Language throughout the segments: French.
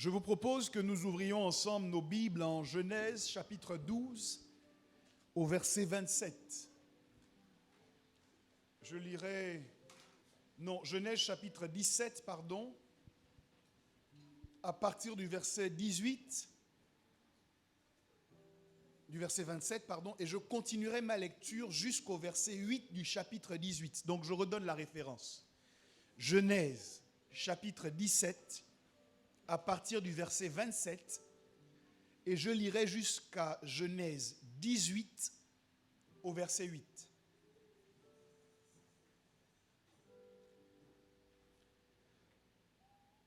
Je vous propose que nous ouvrions ensemble nos Bibles en Genèse chapitre 12 au verset 27. Je lirai, Genèse chapitre 17, à partir du verset 18, du verset 27, et je continuerai ma lecture jusqu'au verset 8 du chapitre 18. Donc je redonne la référence. Genèse chapitre 17, à partir du verset 27, et je lirai jusqu'à Genèse 18 au verset 8.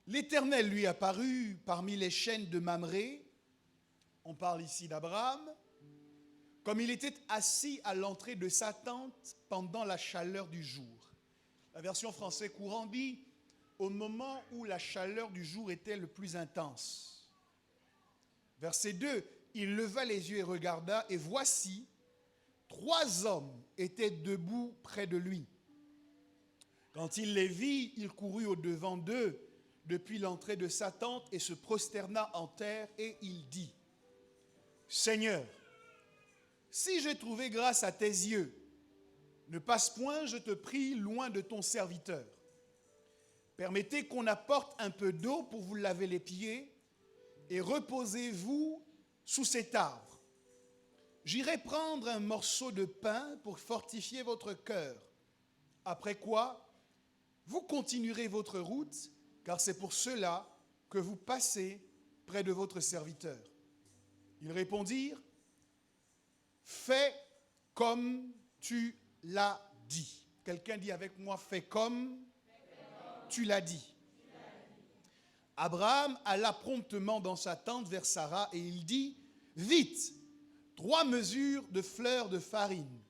L'Éternel lui apparut parmi les chênes de Mamré, on parle ici d'Abraham, comme il était assis à l'entrée de sa tente pendant la chaleur du jour. La version française courant dit « au moment où la chaleur du jour était le plus intense ». Verset 2, il leva les yeux et regarda, et voici, 3 hommes étaient debout près de lui. Quand il les vit, il courut au-devant d'eux depuis l'entrée de sa tente et se prosterna en terre, et il dit, « Seigneur, si j'ai trouvé grâce à tes yeux, ne passe point, je te prie, loin de ton serviteur. Permettez qu'on apporte un peu d'eau pour vous laver les pieds, et reposez-vous sous cet arbre. J'irai prendre un morceau de pain pour fortifier votre cœur. Après quoi, vous continuerez votre route, car c'est pour cela que vous passez près de votre serviteur. » Ils répondirent, « Fais comme tu l'as dit. » Quelqu'un dit avec moi, « Fais comme tu l'as dit. » Abraham alla promptement dans sa tente vers Sarah et il dit, « Vite, 3 mesures de fleurs de farine,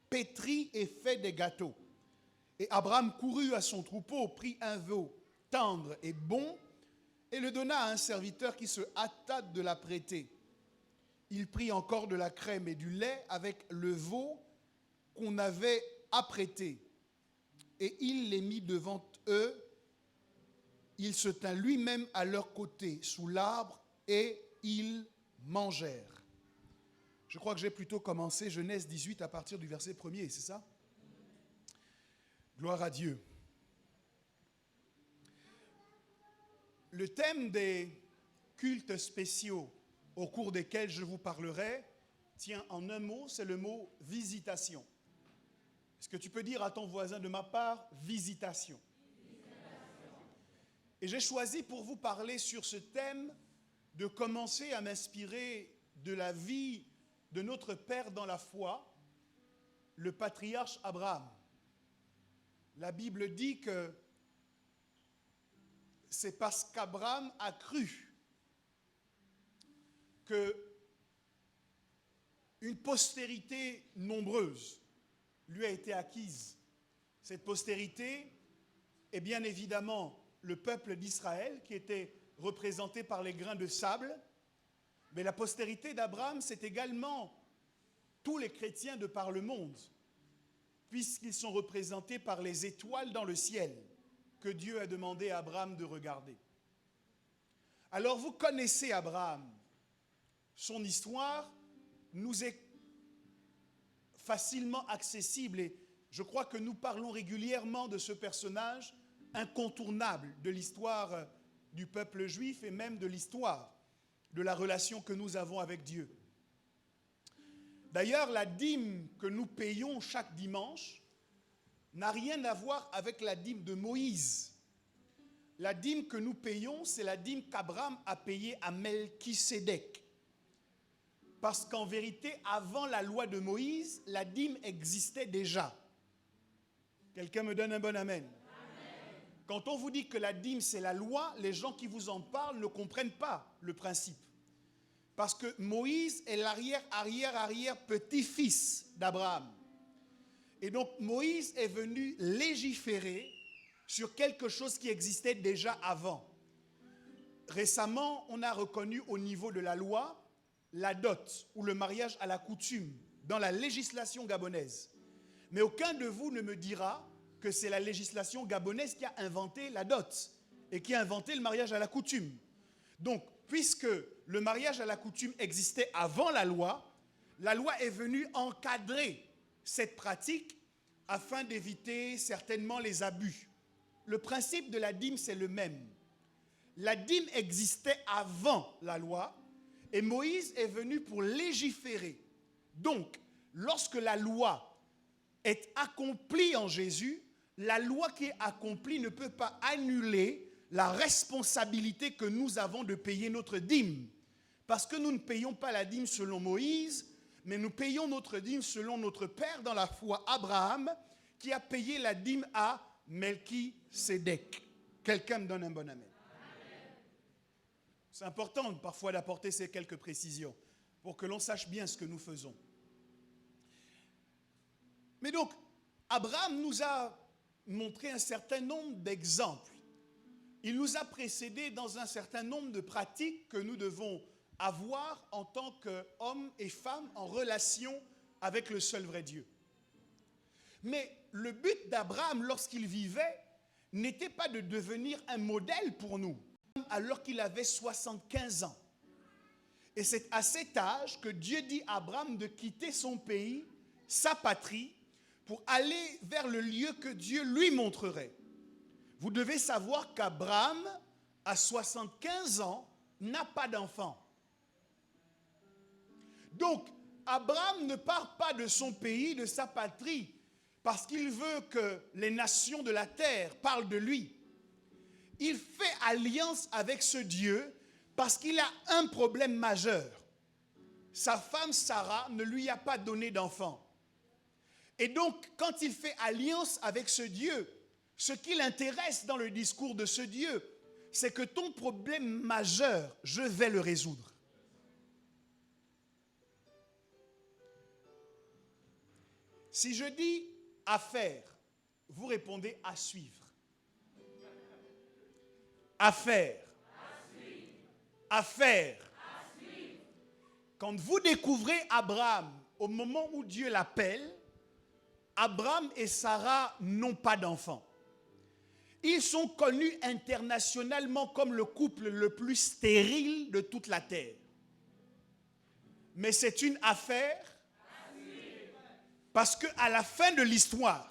pétris et fait des gâteaux. » Et Abraham courut à son troupeau, prit un veau tendre et bon, et le donna à un serviteur qui se hâta de l'apprêter. Il prit encore de la crème et du lait avec le veau qu'on avait apprêté, et il les mit devant eux. Il se tint lui-même à leur côté sous l'arbre, et ils mangèrent. Je crois que j'ai plutôt commencé Genèse 18 à partir du verset 1er, c'est ça? Gloire à Dieu. Le thème des cultes spéciaux au cours desquels je vous parlerai tient en un mot, c'est le mot visitation. Est-ce que tu peux dire à ton voisin de ma part, visitation? Et j'ai choisi pour vous parler sur ce thème de commencer à m'inspirer de la vie de notre père dans la foi, le patriarche Abraham. La Bible dit que c'est parce qu'Abraham a cru qu'une postérité nombreuse lui a été acquise. Cette postérité est bien évidemment le peuple d'Israël qui était représenté par les grains de sable, mais la postérité d'Abraham, c'est également tous les chrétiens de par le monde, puisqu'ils sont représentés par les étoiles dans le ciel que Dieu a demandé à Abraham de regarder. Alors vous connaissez Abraham. Son histoire nous est facilement accessible et je crois que nous parlons régulièrement de ce personnage incontournable de l'histoire du peuple juif et même de l'histoire de la relation que nous avons avec Dieu. D'ailleurs, la dîme que nous payons chaque dimanche n'a rien à voir avec la dîme de Moïse. La dîme que nous payons, c'est la dîme qu'Abraham a payée à Melchisédek. Parce qu'en vérité, avant la loi de Moïse, la dîme existait déjà. Quelqu'un me donne un bon amen. Quand on vous dit que la dîme, c'est la loi, les gens qui vous en parlent ne comprennent pas le principe. Parce que Moïse est l'arrière-petit-fils d'Abraham. Et donc Moïse est venu légiférer sur quelque chose qui existait déjà avant. Récemment, on a reconnu au niveau de la loi la dot ou le mariage à la coutume dans la législation gabonaise. Mais aucun de vous ne me dira que c'est la législation gabonaise qui a inventé la dot et qui a inventé le mariage à la coutume. Donc, puisque le mariage à la coutume existait avant la loi est venue encadrer cette pratique afin d'éviter certainement les abus. Le principe de la dîme, c'est le même. La dîme existait avant la loi et Moïse est venu pour légiférer. Donc, lorsque la loi est accomplie en Jésus, la loi qui est accomplie ne peut pas annuler la responsabilité que nous avons de payer notre dîme. Parce que nous ne payons pas la dîme selon Moïse, mais nous payons notre dîme selon notre père dans la foi, Abraham, qui a payé la dîme à Melchisédek. Quelqu'un me donne un bon amen. C'est important parfois d'apporter ces quelques précisions pour que l'on sache bien ce que nous faisons. Mais donc, Abraham nous a montré un certain nombre d'exemples. Il nous a précédés dans un certain nombre de pratiques que nous devons avoir en tant qu'hommes et femmes en relation avec le seul vrai Dieu. Mais le but d'Abraham lorsqu'il vivait n'était pas de devenir un modèle pour nous, alors qu'il avait 75 ans. Et c'est à cet âge que Dieu dit à Abraham de quitter son pays, sa patrie, pour aller vers le lieu que Dieu lui montrerait. Vous devez savoir qu'Abraham, à 75 ans, n'a pas d'enfant. Donc, Abraham ne part pas de son pays, de sa patrie, parce qu'il veut que les nations de la terre parlent de lui. Il fait alliance avec ce Dieu parce qu'il a un problème majeur. Sa femme Sarah ne lui a pas donné d'enfant. Et donc, quand il fait alliance avec ce Dieu, ce qui l'intéresse dans le discours de ce Dieu, c'est que ton problème majeur, je vais le résoudre. Si je dis à faire, vous répondez à suivre. À faire. À faire. Quand vous découvrez Abraham, au moment où Dieu l'appelle, Abraham et Sarah n'ont pas d'enfants. Ils sont connus internationalement comme le couple le plus stérile de toute la terre. Mais c'est une affaire parce qu'à la fin de l'histoire,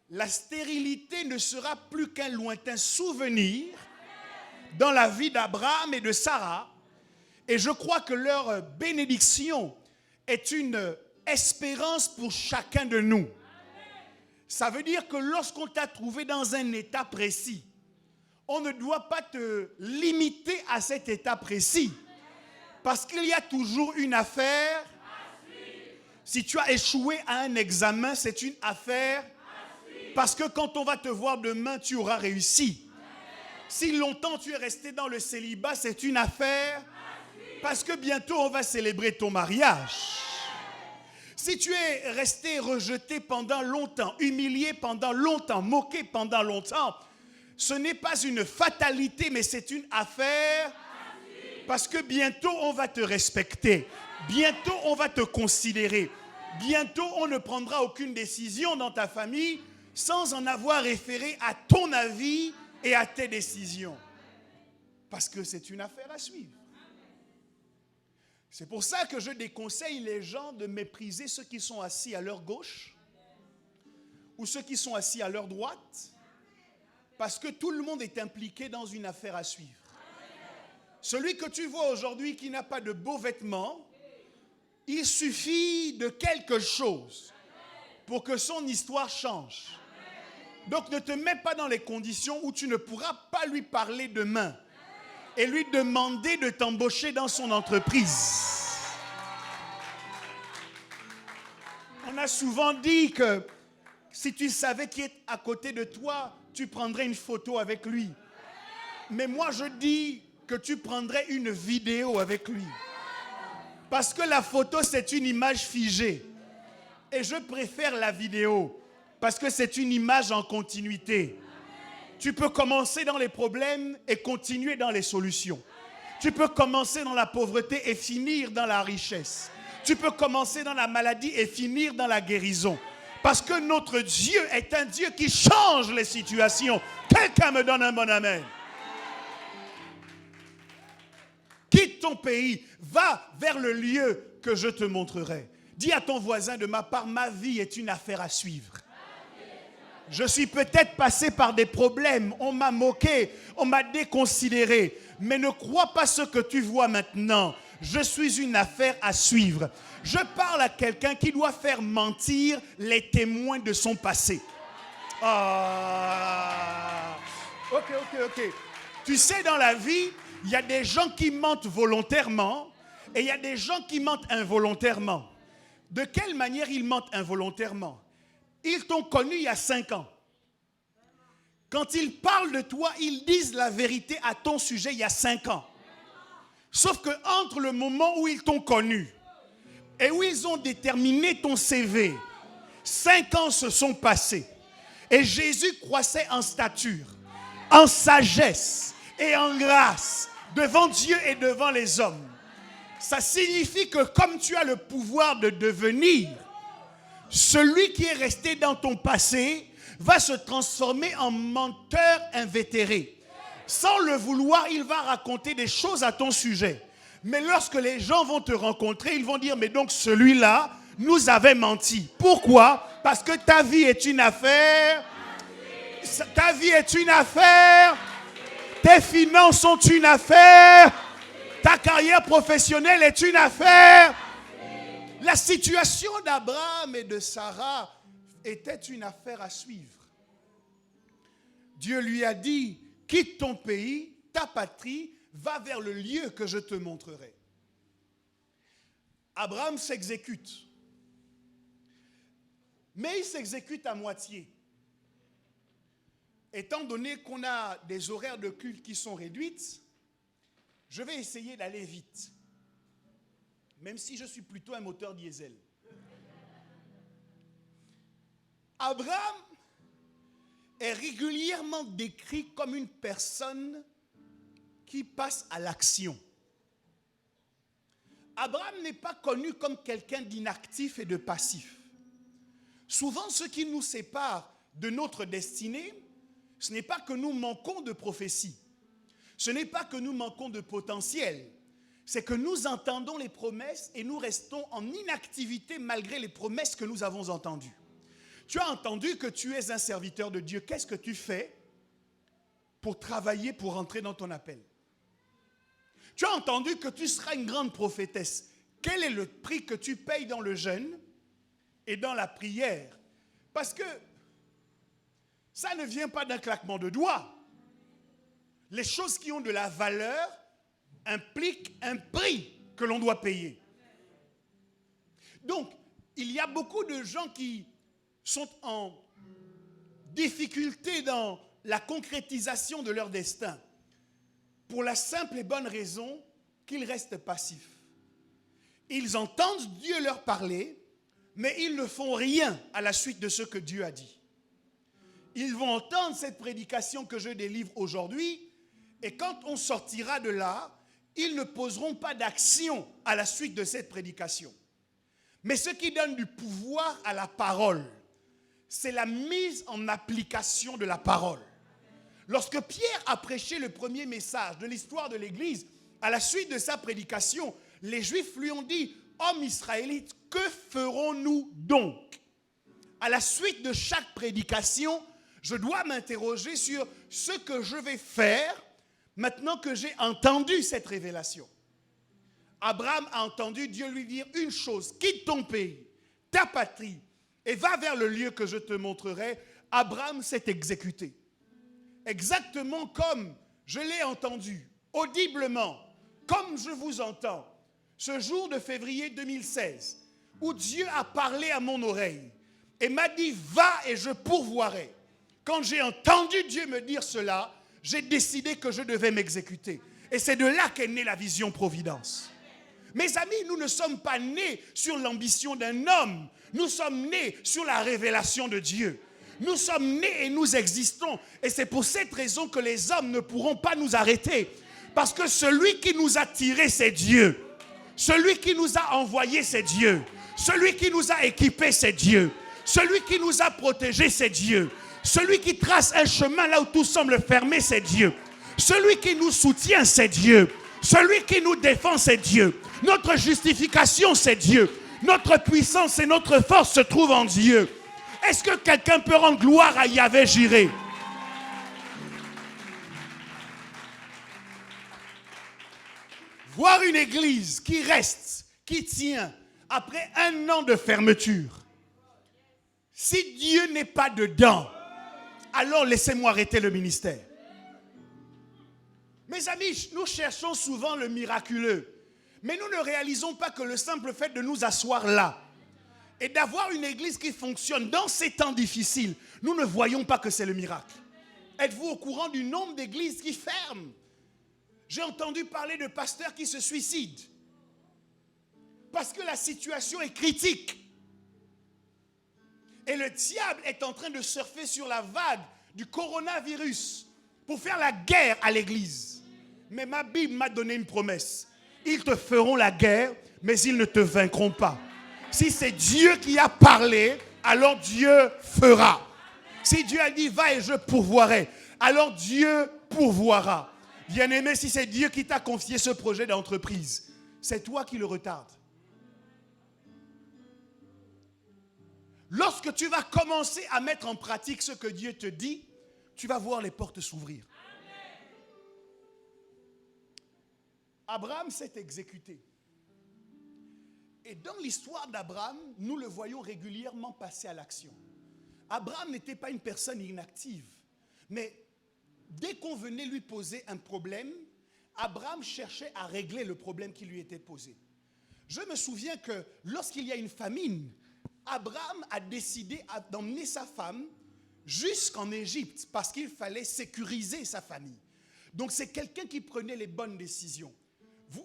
la stérilité ne sera plus qu'un lointain souvenir dans la vie d'Abraham et de Sarah. Et je crois que leur bénédiction est une espérance pour chacun de nous. Ça veut dire que lorsqu'on t'a trouvé dans un état précis, on ne doit pas te limiter à cet état précis. Parce qu'il y a toujours une affaire. Si tu as échoué à un examen, c'est une affaire. Parce que quand on va te voir demain, tu auras réussi. Si longtemps tu es resté dans le célibat, c'est une affaire. Parce que bientôt on va célébrer ton mariage. Si tu es resté rejeté pendant longtemps, humilié pendant longtemps, moqué pendant longtemps, ce n'est pas une fatalité, mais c'est une affaire. Parce que bientôt on va te respecter. Bientôt on va te considérer. Bientôt on ne prendra aucune décision dans ta famille sans en avoir référé à ton avis et à tes décisions. Parce que c'est une affaire à suivre. C'est pour ça que je déconseille les gens de mépriser ceux qui sont assis à leur gauche ou ceux qui sont assis à leur droite, parce que tout le monde est impliqué dans une affaire à suivre. Celui que tu vois aujourd'hui qui n'a pas de beaux vêtements, il suffit de quelque chose pour que son histoire change. Donc ne te mets pas dans les conditions où tu ne pourras pas lui parler demain et lui demander de t'embaucher dans son entreprise. On a souvent dit que si tu savais qui est à côté de toi, tu prendrais une photo avec lui. Mais moi je dis que tu prendrais une vidéo avec lui. Parce que la photo c'est une image figée. Et je préfère la vidéo parce que c'est une image en continuité. Tu peux commencer dans les problèmes et continuer dans les solutions. Tu peux commencer dans la pauvreté et finir dans la richesse. Tu peux commencer dans la maladie et finir dans la guérison. Parce que notre Dieu est un Dieu qui change les situations. Quelqu'un me donne un bon amen. quitte ton pays, va vers le lieu que je te montrerai. Dis à ton voisin, de ma part, ma vie est une affaire à suivre. Je suis peut-être passé par des problèmes, on m'a moqué, on m'a déconsidéré, mais ne crois pas ce que tu vois maintenant. Je suis une affaire à suivre. Je parle à quelqu'un qui doit faire mentir les témoins de son passé. Ah. Ok. Tu sais, dans la vie, il y a des gens qui mentent volontairement et il y a des gens qui mentent involontairement. De quelle manière ils mentent involontairement? Ils t'ont connu il y a 5 ans. Quand ils parlent de toi, ils disent la vérité à ton sujet il y a 5 ans. Sauf que entre le moment où ils t'ont connu et où ils ont déterminé ton CV, 5 ans se sont passés. Et Jésus croissait en stature, en sagesse et en grâce devant Dieu et devant les hommes. Ça signifie que comme tu as le pouvoir de devenir, celui qui est resté dans ton passé va se transformer en menteur invétéré. Sans le vouloir, il va raconter des choses à ton sujet. Mais lorsque les gens vont te rencontrer, ils vont dire, mais donc celui-là nous avait menti. Pourquoi? Parce que ta vie est une affaire. Ta vie est une affaire. Tes finances sont une affaire. Ta carrière professionnelle est une affaire. La situation d'Abraham et de Sarah était une affaire à suivre. Dieu lui a dit, quitte ton pays, ta patrie, va vers le lieu que je te montrerai. Abraham s'exécute. Mais il s'exécute à moitié. Étant donné qu'on a des horaires de culte qui sont réduites, je vais essayer d'aller vite. Même si je suis plutôt un moteur diesel. Abraham est régulièrement décrit comme une personne qui passe à l'action. Abraham n'est pas connu comme quelqu'un d'inactif et de passif. Souvent, ce qui nous sépare de notre destinée, ce n'est pas que nous manquons de prophétie. Ce n'est pas que nous manquons de potentiel. C'est que nous entendons les promesses et nous restons en inactivité malgré les promesses que nous avons entendues. Tu as entendu que tu es un serviteur de Dieu. Qu'est-ce que tu fais pour travailler, pour entrer dans ton appel? Tu as entendu que tu seras une grande prophétesse. Quel est le prix que tu payes dans le jeûne et dans la prière? Parce que ça ne vient pas d'un claquement de doigts. Les choses qui ont de la valeur impliquent un prix que l'on doit payer. Donc, il y a beaucoup de gens qui sont en difficulté dans la concrétisation de leur destin pour la simple et bonne raison qu'ils restent passifs. Ils entendent Dieu leur parler, mais ils ne font rien à la suite de ce que Dieu a dit. Ils vont entendre cette prédication que je délivre aujourd'hui, et quand on sortira de là, ils ne poseront pas d'action à la suite de cette prédication. Mais ce qui donne du pouvoir à la parole, c'est la mise en application de la parole. Lorsque Pierre a prêché le premier message de l'histoire de l'Église, à la suite de sa prédication, les Juifs lui ont dit, « Homme israélite, que ferons-nous donc ?» À la suite de chaque prédication, je dois m'interroger sur ce que je vais faire maintenant que j'ai entendu cette révélation. Abraham a entendu Dieu lui dire une chose, quitte ton pays, ta patrie, et va vers le lieu que je te montrerai. Abraham s'est exécuté. Exactement comme je l'ai entendu, audiblement, comme je vous entends, ce jour de février 2016, où Dieu a parlé à mon oreille et m'a dit, va et je pourvoirai. Quand j'ai entendu Dieu me dire cela, j'ai décidé que je devais m'exécuter. Et c'est de là qu'est née la vision Providence. Mes amis, nous ne sommes pas nés sur l'ambition d'un homme. Nous sommes nés sur la révélation de Dieu. Nous sommes nés et nous existons. Et c'est pour cette raison que les hommes ne pourront pas nous arrêter. Parce que celui qui nous a tirés, c'est Dieu. Celui qui nous a envoyés, c'est Dieu. Celui qui nous a équipés, c'est Dieu. Celui qui nous a protégés, c'est Dieu. Celui qui trace un chemin là où tout semble fermé, c'est Dieu. Celui qui nous soutient, c'est Dieu. Celui qui nous défend, c'est Dieu. Notre justification, c'est Dieu. Notre puissance et notre force se trouvent en Dieu. Est-ce que quelqu'un peut rendre gloire à Yahvé Jireh? Voir une église qui reste, qui tient, après 1 an de fermeture. Si Dieu n'est pas dedans, alors laissez-moi arrêter le ministère. Mes amis, nous cherchons souvent le miraculeux. Mais nous ne réalisons pas que le simple fait de nous asseoir là et d'avoir une église qui fonctionne dans ces temps difficiles, nous ne voyons pas que c'est le miracle. Êtes-vous au courant du nombre d'églises qui ferment? J'ai entendu parler de pasteurs qui se suicident parce que la situation est critique. Et le diable est en train de surfer sur la vague du coronavirus pour faire la guerre à l'église. Mais ma Bible m'a donné une promesse. Ils te feront la guerre, mais ils ne te vaincront pas. Si c'est Dieu qui a parlé, alors Dieu fera. Si Dieu a dit va et je pourvoirai, alors Dieu pourvoira. Bien-aimé, si c'est Dieu qui t'a confié ce projet d'entreprise, c'est toi qui le retardes. Lorsque tu vas commencer à mettre en pratique ce que Dieu te dit, tu vas voir les portes s'ouvrir. Abraham s'est exécuté. Et dans l'histoire d'Abraham, nous le voyons régulièrement passer à l'action. Abraham n'était pas une personne inactive. Mais dès qu'on venait lui poser un problème, Abraham cherchait à régler le problème qui lui était posé. Je me souviens que lorsqu'il y a une famine, Abraham a décidé d'emmener sa femme jusqu'en Égypte parce qu'il fallait sécuriser sa famille. Donc c'est quelqu'un qui prenait les bonnes décisions.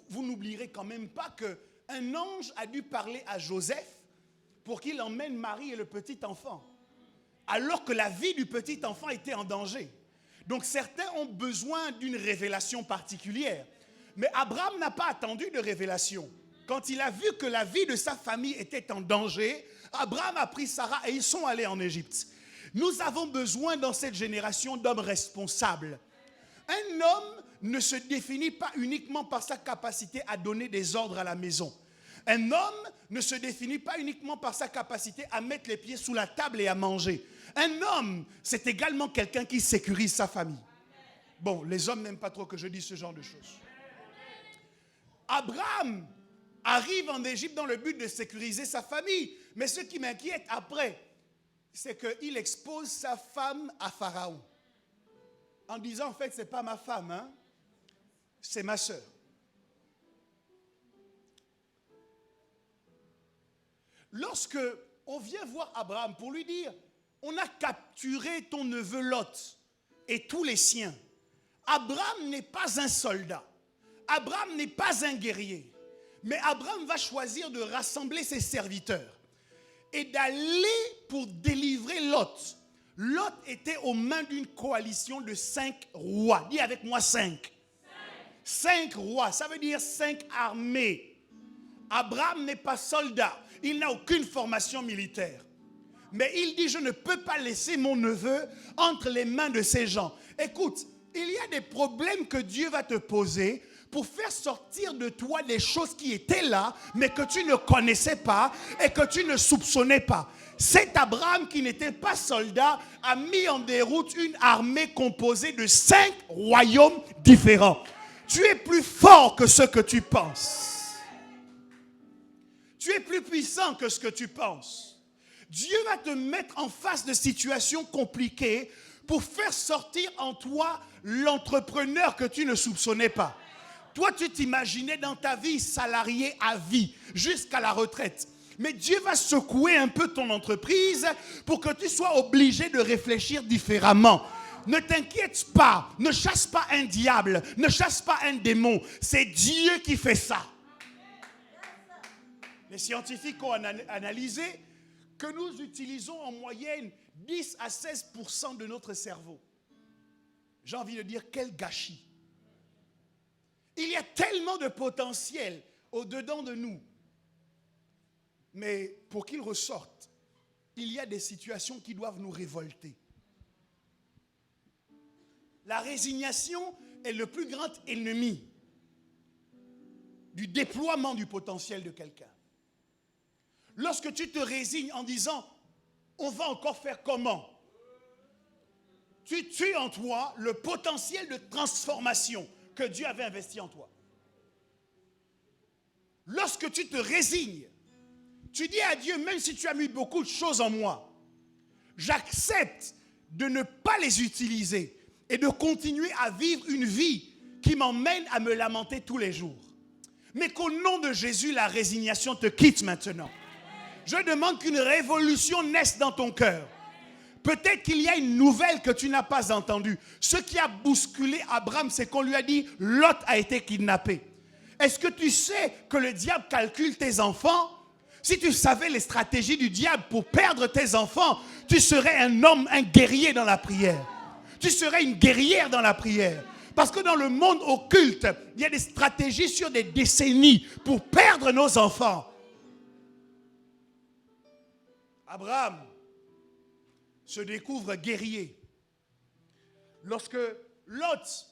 Vous n'oublierez quand même pas qu'un ange a dû parler à Joseph pour qu'il emmène Marie et le petit enfant, alors que la vie du petit enfant était en danger. Donc certains ont besoin d'une révélation particulière. Mais Abraham n'a pas attendu de révélation. Quand il a vu que la vie de sa famille était en danger, Abraham a pris Sarah et ils sont allés en Égypte. Nous avons besoin dans cette génération d'hommes responsables. Un homme ne se définit pas uniquement par sa capacité à donner des ordres à la maison. Un homme ne se définit pas uniquement par sa capacité à mettre les pieds sous la table et à manger. Un homme, c'est également quelqu'un qui sécurise sa famille. Bon, les hommes n'aiment pas trop que je dise ce genre de choses. Abraham arrive en Égypte dans le but de sécuriser sa famille. Mais ce qui m'inquiète après, c'est qu'il expose sa femme à Pharaon. En disant, en fait, ce n'est pas ma femme, hein? C'est ma sœur. Lorsque on vient voir Abraham pour lui dire, on a capturé ton neveu Lot et tous les siens. Abraham n'est pas un soldat. Abraham n'est pas un guerrier. Mais Abraham va choisir de rassembler ses serviteurs et d'aller pour délivrer Lot. Lot était aux mains d'une coalition de 5 rois. Dis avec moi 5. 5 rois, ça veut dire 5 armées. Abraham n'est pas soldat. Il n'a aucune formation militaire. Mais il dit, je ne peux pas laisser mon neveu entre les mains de ces gens. Écoute, il y a des problèmes que Dieu va te poser pour faire sortir de toi des choses qui étaient là, mais que tu ne connaissais pas et que tu ne soupçonnais pas. Cet Abraham qui n'était pas soldat a mis en déroute une armée composée de 5 royaumes différents. Tu es plus fort que ce que tu penses. Tu es plus puissant que ce que tu penses. Dieu va te mettre en face de situations compliquées pour faire sortir en toi l'entrepreneur que tu ne soupçonnais pas. Toi, tu t'imaginais dans ta vie salarié à vie, jusqu'à la retraite. Mais Dieu va secouer un peu ton entreprise pour que tu sois obligé de réfléchir différemment. Ne t'inquiète pas, ne chasse pas un diable, ne chasse pas un démon. C'est Dieu qui fait ça. Les scientifiques ont analysé que nous utilisons en moyenne 10 à 16% de notre cerveau. J'ai envie de dire, quel gâchis. Il y a tellement de potentiel au-dedans de nous. Mais pour qu'il ressorte, il y a des situations qui doivent nous révolter. La résignation est le plus grand ennemi du déploiement du potentiel de quelqu'un. Lorsque tu te résignes en disant, on va encore faire comment? Tu tues en toi le potentiel de transformation que Dieu avait investi en toi. Lorsque tu te résignes, tu dis à Dieu, même si tu as mis beaucoup de choses en moi, j'accepte de ne pas les utiliser et de continuer à vivre une vie qui m'emmène à me lamenter tous les jours. Mais qu'au nom de Jésus, la résignation te quitte maintenant. Je demande qu'une révolution naisse dans ton cœur. Peut-être qu'il y a une nouvelle que tu n'as pas entendue. Ce qui a bousculé Abraham, c'est qu'on lui a dit, Lot a été kidnappé. Est-ce que tu sais que le diable calcule tes enfants? Si tu savais les stratégies du diable pour perdre tes enfants, tu serais un homme, un guerrier dans la prière. Tu serais une guerrière dans la prière. Parce que dans le monde occulte, il y a des stratégies sur des décennies pour perdre nos enfants. Abraham se découvre guerrier. Lorsque Lot,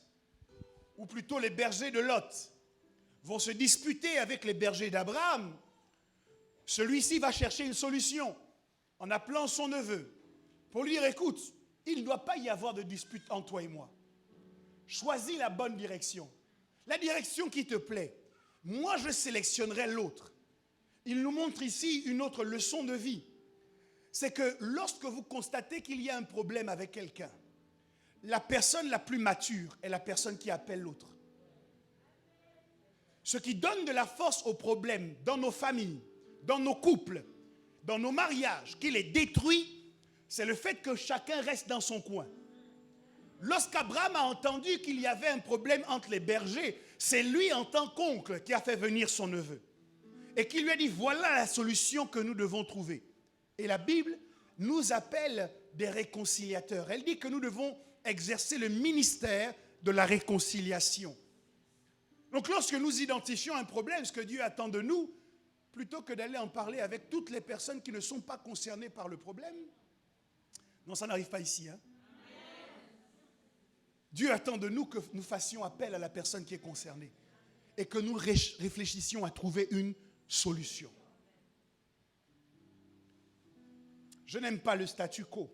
ou plutôt les bergers de Lot, vont se disputer avec les bergers d'Abraham, celui-ci va chercher une solution en appelant son neveu pour lui dire, écoute, il ne doit pas y avoir de dispute entre toi et moi. Choisis la bonne direction, la direction qui te plaît. Moi, je sélectionnerai l'autre. Il nous montre ici une autre leçon de vie. C'est que lorsque vous constatez qu'il y a un problème avec quelqu'un, la personne la plus mature est la personne qui appelle l'autre. Ce qui donne de la force au problème dans nos familles, dans nos couples, dans nos mariages, qui les détruit, c'est le fait que chacun reste dans son coin. Lorsqu'Abraham a entendu qu'il y avait un problème entre les bergers, c'est lui en tant qu'oncle qui a fait venir son neveu. Et qui lui a dit, voilà la solution que nous devons trouver. Et la Bible nous appelle des réconciliateurs. Elle dit que nous devons exercer le ministère de la réconciliation. Donc lorsque nous identifions un problème, ce que Dieu attend de nous, plutôt que d'aller en parler avec toutes les personnes qui ne sont pas concernées par le problème, non, ça n'arrive pas ici. Dieu attend de nous que nous fassions appel à la personne qui est concernée et que nous réfléchissions à trouver une solution. Je n'aime pas le statu quo.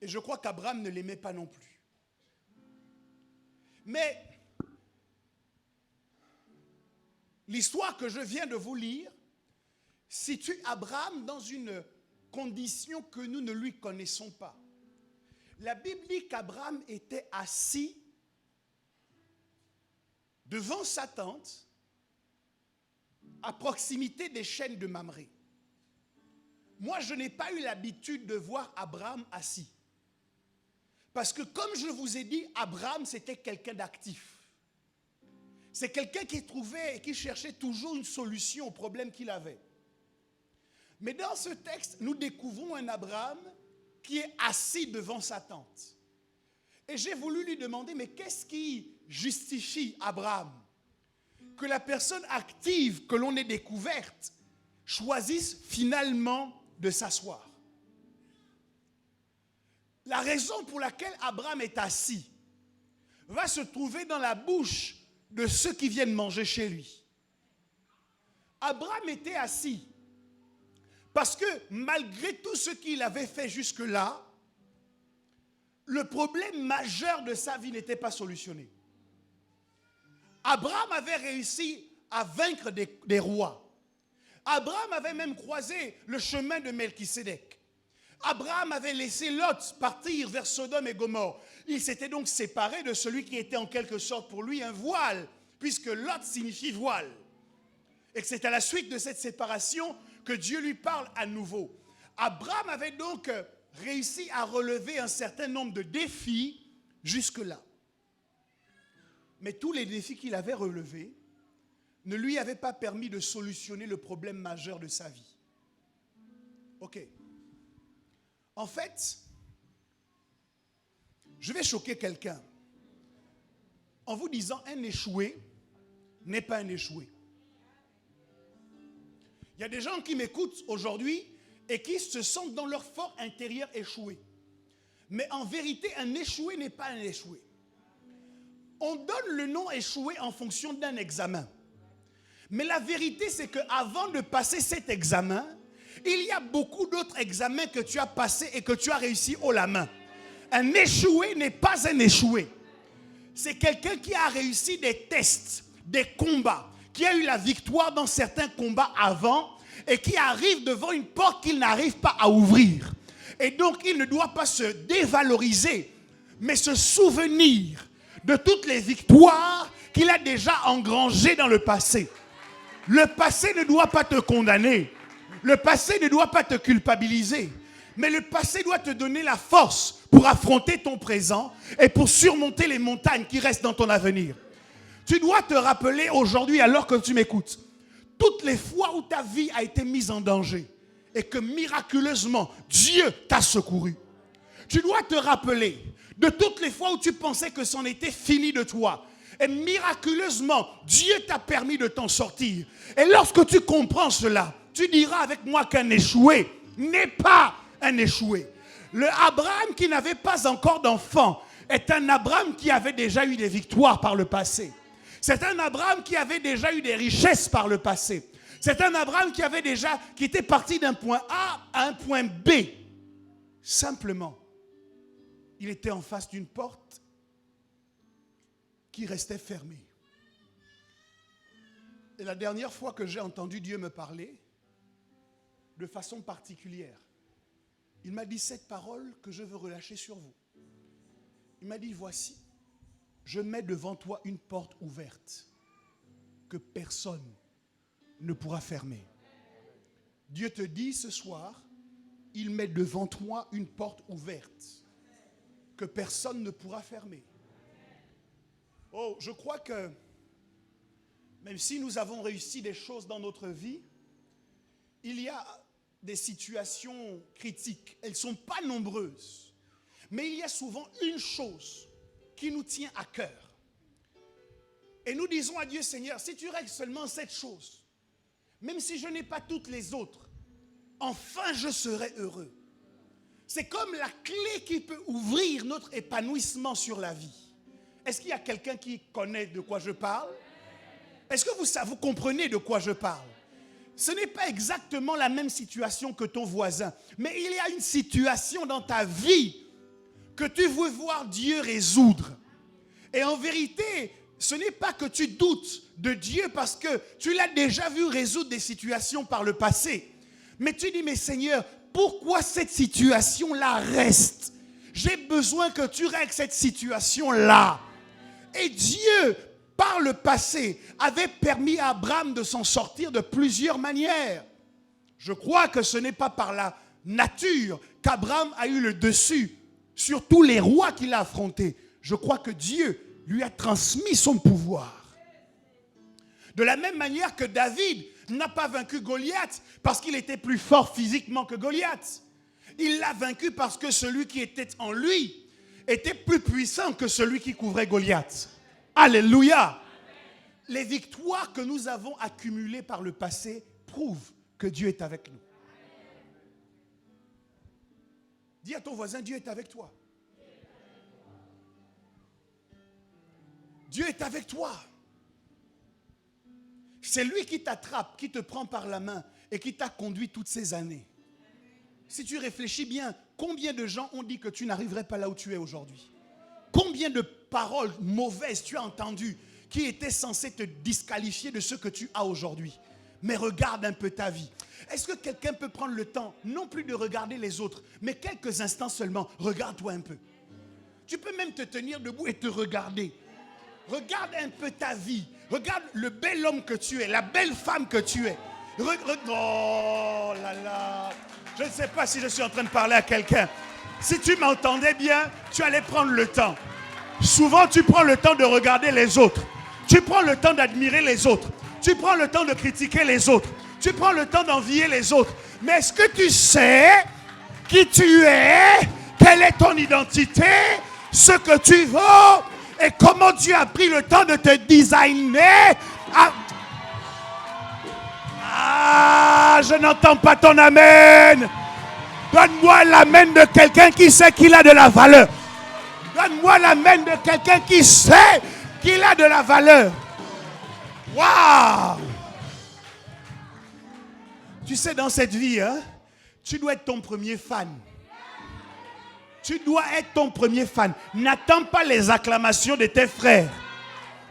Et je crois qu'Abraham ne l'aimait pas non plus. Mais l'histoire que je viens de vous lire situe Abraham dans une condition que nous ne lui connaissons pas. La Bible dit qu'Abraham était assis devant sa tente à proximité des chênes de Mamré. Moi, je n'ai pas eu l'habitude de voir Abraham assis. Parce que comme je vous ai dit, Abraham, c'était quelqu'un d'actif. C'est quelqu'un qui trouvait et qui cherchait toujours une solution au problème qu'il avait. Mais dans ce texte, nous découvrons un Abraham qui est assis devant sa tente. Et j'ai voulu lui demander, mais qu'est-ce qui justifie Abraham? Que la personne active que l'on ait découverte choisisse finalement de s'asseoir. La raison pour laquelle Abraham est assis va se trouver dans la bouche de ceux qui viennent manger chez lui. Abraham était assis parce que malgré tout ce qu'il avait fait jusque-là, le problème majeur de sa vie n'était pas solutionné. Abraham avait réussi à vaincre des rois. Abraham avait même croisé le chemin de Melchisédek. Abraham avait laissé Lot partir vers Sodome et Gomorrhe. Il s'était donc séparé de celui qui était en quelque sorte pour lui un voile, puisque Lot signifie voile. Et que c'est à la suite de cette séparation que Dieu lui parle à nouveau. Abraham avait donc réussi à relever un certain nombre de défis jusque-là. Mais tous les défis qu'il avait relevés ne lui avaient pas permis de solutionner le problème majeur de sa vie. Ok. En fait, je vais choquer quelqu'un en vous disant un échoué n'est pas un échoué. Il y a des gens qui m'écoutent aujourd'hui et qui se sentent dans leur fort intérieur échoués. Mais en vérité, un échoué n'est pas un échoué. On donne le nom échoué en fonction d'un examen. Mais la vérité, c'est qu'avant de passer cet examen, il y a beaucoup d'autres examens que tu as passés et que tu as réussi haut la main. Un échoué n'est pas un échoué. C'est quelqu'un qui a réussi des tests, des combats, qui a eu la victoire dans certains combats avant et qui arrive devant une porte qu'il n'arrive pas à ouvrir. Et donc, il ne doit pas se dévaloriser, mais se souvenir de toutes les victoires qu'il a déjà engrangées dans le passé. Le passé ne doit pas te condamner. Le passé ne doit pas te culpabiliser. Mais le passé doit te donner la force pour affronter ton présent et pour surmonter les montagnes qui restent dans ton avenir. Tu dois te rappeler aujourd'hui, alors que tu m'écoutes, toutes les fois où ta vie a été mise en danger et que miraculeusement, Dieu t'a secouru. Tu dois te rappeler de toutes les fois où tu pensais que c'en était fini de toi. Et miraculeusement, Dieu t'a permis de t'en sortir. Et lorsque tu comprends cela, tu diras avec moi qu'un échoué n'est pas un échoué. Le Abraham qui n'avait pas encore d'enfant est un Abraham qui avait déjà eu des victoires par le passé. C'est un Abraham qui avait déjà eu des richesses par le passé. C'est un Abraham qui était parti d'un point A à un point B. Simplement, il était en face d'une porte qui restait fermée. Et la dernière fois que j'ai entendu Dieu me parler, de façon particulière, il m'a dit cette parole que je veux relâcher sur vous. Il m'a dit, voici, je mets devant toi une porte ouverte que personne ne pourra fermer. Dieu te dit ce soir, il met devant toi une porte ouverte que personne ne pourra fermer. Oh, je crois que même si nous avons réussi des choses dans notre vie, il y a des situations critiques. Elles ne sont pas nombreuses. Mais il y a souvent une chose qui nous tient à cœur. Et nous disons à Dieu, Seigneur, si tu règles seulement cette chose, même si je n'ai pas toutes les autres, enfin je serai heureux. C'est comme la clé qui peut ouvrir notre épanouissement sur la vie. Est-ce qu'il y a quelqu'un qui connaît de quoi je parle? Est-ce que vous comprenez de quoi je parle? Ce n'est pas exactement la même situation que ton voisin, mais il y a une situation dans ta vie que tu veux voir Dieu résoudre. Et en vérité, ce n'est pas que tu doutes de Dieu parce que tu l'as déjà vu résoudre des situations par le passé. Mais tu dis, mais Seigneur, pourquoi cette situation-là reste? J'ai besoin que tu règles cette situation-là. Et Dieu, par le passé, avait permis à Abraham de s'en sortir de plusieurs manières. Je crois que ce n'est pas par la nature qu'Abraham a eu le dessus sur tous les rois qu'il a affrontés. Je crois que Dieu lui a transmis son pouvoir. De la même manière que David n'a pas vaincu Goliath parce qu'il était plus fort physiquement que Goliath. Il l'a vaincu parce que celui qui était en lui était plus puissant que celui qui couvrait Goliath. Alléluia! Les victoires que nous avons accumulées par le passé prouvent que Dieu est avec nous. Dis à ton voisin, Dieu est avec toi. Dieu est avec toi. C'est lui qui t'attrape, qui te prend par la main et qui t'a conduit toutes ces années. Si tu réfléchis bien, combien de gens ont dit que tu n'arriverais pas là où tu es aujourd'hui? Combien de paroles mauvaises tu as entendues qui étaient censées te disqualifier de ce que tu as aujourd'hui? Mais regarde un peu ta vie. Est-ce que quelqu'un peut prendre le temps, non plus de regarder les autres, mais quelques instants seulement, regarde-toi un peu. Tu peux même te tenir debout et te regarder. Regarde un peu ta vie. Regarde le bel homme que tu es, la belle femme que tu es. Oh là là. Je ne sais pas si je suis en train de parler à quelqu'un. Si tu m'entendais bien, tu allais prendre le temps. Souvent, tu prends le temps de regarder les autres. Tu prends le temps d'admirer les autres. Tu prends le temps de critiquer les autres. Tu prends le temps d'envier les autres. Mais est-ce que tu sais qui tu es? Quelle est ton identité? Ce que tu vaux? Et comment Dieu a pris le temps de te designer? Je n'entends pas ton amen. Donne-moi l'amen de quelqu'un qui sait qu'il a de la valeur. Donne-moi l'amen de quelqu'un qui sait qu'il a de la valeur. Waouh! Tu sais, dans cette vie, hein, tu dois être ton premier fan. Tu dois être ton premier fan. N'attends pas les acclamations de tes frères.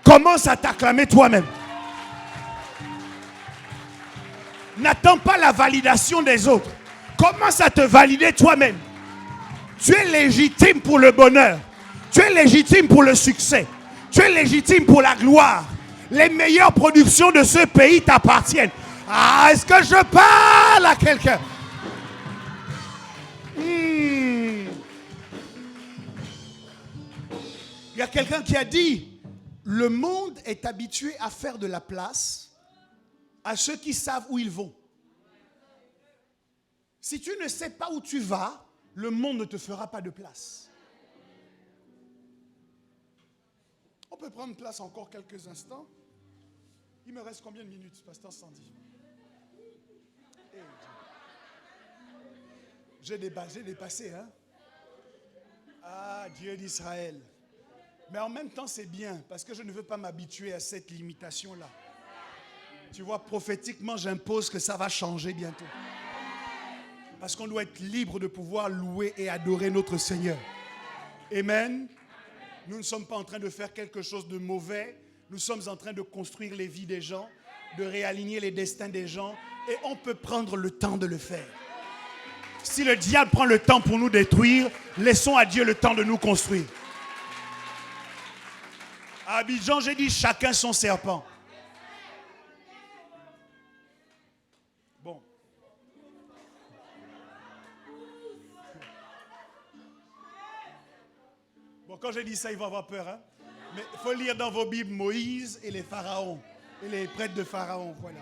Commence à t'acclamer toi-même. N'attends pas la validation des autres. Commence à te valider toi-même. Tu es légitime pour le bonheur. Tu es légitime pour le succès. Tu es légitime pour la gloire. Les meilleures productions de ce pays t'appartiennent. Ah, est-ce que je parle à quelqu'un? Il y a quelqu'un qui a dit, le monde est habitué à faire de la place à ceux qui savent où ils vont. Si tu ne sais pas où tu vas, le monde ne te fera pas de place. On peut prendre place encore quelques instants. Il me reste combien de minutes, pasteur Sandy? J'ai dépassé, hein? Ah, Dieu d'Israël. Mais en même temps, c'est bien, parce que je ne veux pas m'habituer à cette limitation-là. Tu vois, prophétiquement, j'impose que ça va changer bientôt. Parce qu'on doit être libre de pouvoir louer et adorer notre Seigneur. Amen. Nous ne sommes pas en train de faire quelque chose de mauvais. Nous sommes en train de construire les vies des gens, de réaligner les destins des gens. Et on peut prendre le temps de le faire. Si le diable prend le temps pour nous détruire, laissons à Dieu le temps de nous construire. À Abidjan, j'ai dit chacun son serpent. Bon. Bon, quand j'ai dit ça, ils vont avoir peur. Hein? Mais il faut lire dans vos Bibles Moïse et les pharaons. Et les prêtres de Pharaon, voilà.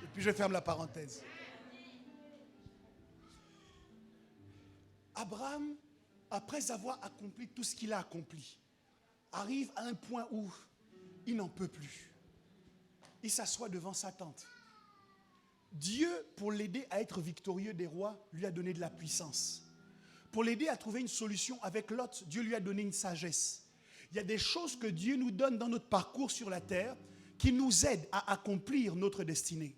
Et puis je ferme la parenthèse. Abraham, après avoir accompli tout ce qu'il a accompli, arrive à un point où il n'en peut plus. Il s'assoit devant sa tente. Dieu, pour l'aider à être victorieux des rois, lui a donné de la puissance. Pour l'aider à trouver une solution avec Lot, Dieu lui a donné une sagesse. Il y a des choses que Dieu nous donne dans notre parcours sur la terre qui nous aident à accomplir notre destinée.